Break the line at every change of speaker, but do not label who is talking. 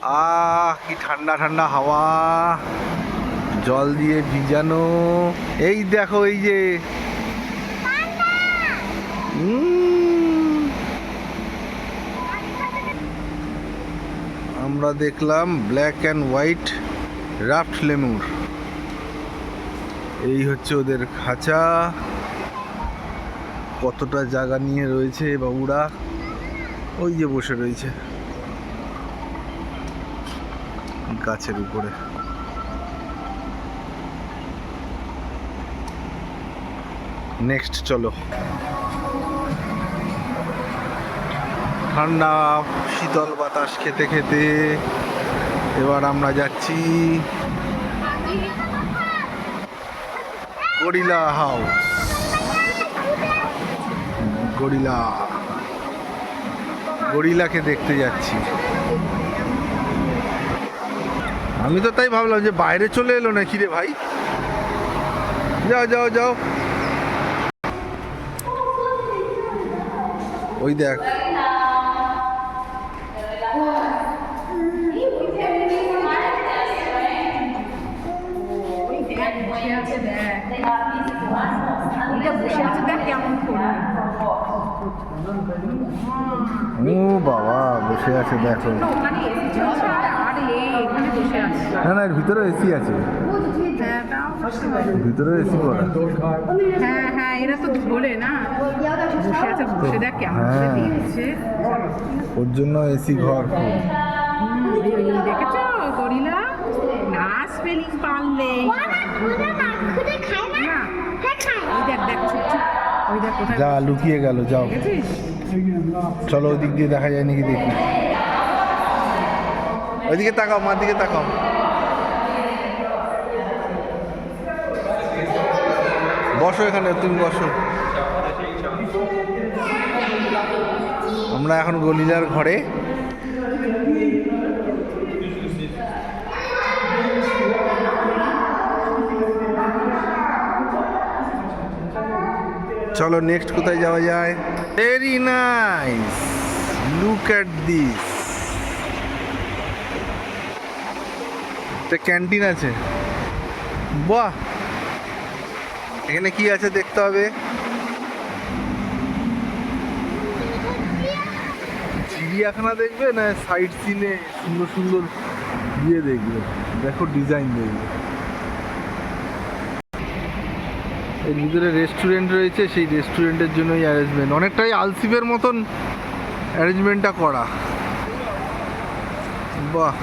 কি ঠান্ডা ঠান্ডা হাওয়া, জল দিয়ে ভিজানো। এই দেখো এই যে আমরা দেখলাম black and white raft lemur. এই হচ্ছে ওদের খাঁচা। কতটা জায়গা নিয়ে রয়েছে বাবুরা, ওই যে বসে রয়েছে গাছের উপরে। নেক্সট চলো, ঠান্ডা শীতল বাতাস খেতে খেতে এবার আমরা যাচ্ছি গরিলা হাউস। গরিলাকে দেখতে যাচ্ছি। আমি তো তাই ভাবলাম যে বাইরে চলে এলো নাকি রে ভাই। যাও যাও যাও, ওই দেখ ও বাবা, বসে আছে দেখো। না না, এর ভিতরে এসি আছে, ভিতরে এসি করা।
হ্যাঁ হ্যাঁ, এরা তো ধরে না, বসে আছে, বসে দেখ কেমন করে দিচ্ছে।
ওর জন্য এসি ঘর।
দেখেছো গরিলা না স্পেলিং পারলে
যা লুকিয়ে গেল। যাও চলো, ওই দিক দিয়ে দেখা যায় নাকি দেখি। ওইদিকে তাকাও, মার দিকে তাকাও। বসো এখানে, তুমি বসো। আমরা এখন গলিলার ঘরে। চলো নেক্সট কোথায় যাওয়া যায়। Very nice, look at this. একটা ক্যান্টিন আছে, বাহ। এখানে কি আছে দেখতে হবে। চিড়িয়াখানা দেখবে না সাইড সিনে সুন্দর সুন্দর ইয়ে দেখবে। দেখো ডিজাইন দেখবে। এর ভিতরে রেস্টুরেন্ট রয়েছে, সেই রেস্টুরেন্টের জন্যই অ্যারেঞ্জমেন্ট। অনেকটাই আলসিবের মতন অ্যারেঞ্জমেন্টটা করা, বাহ।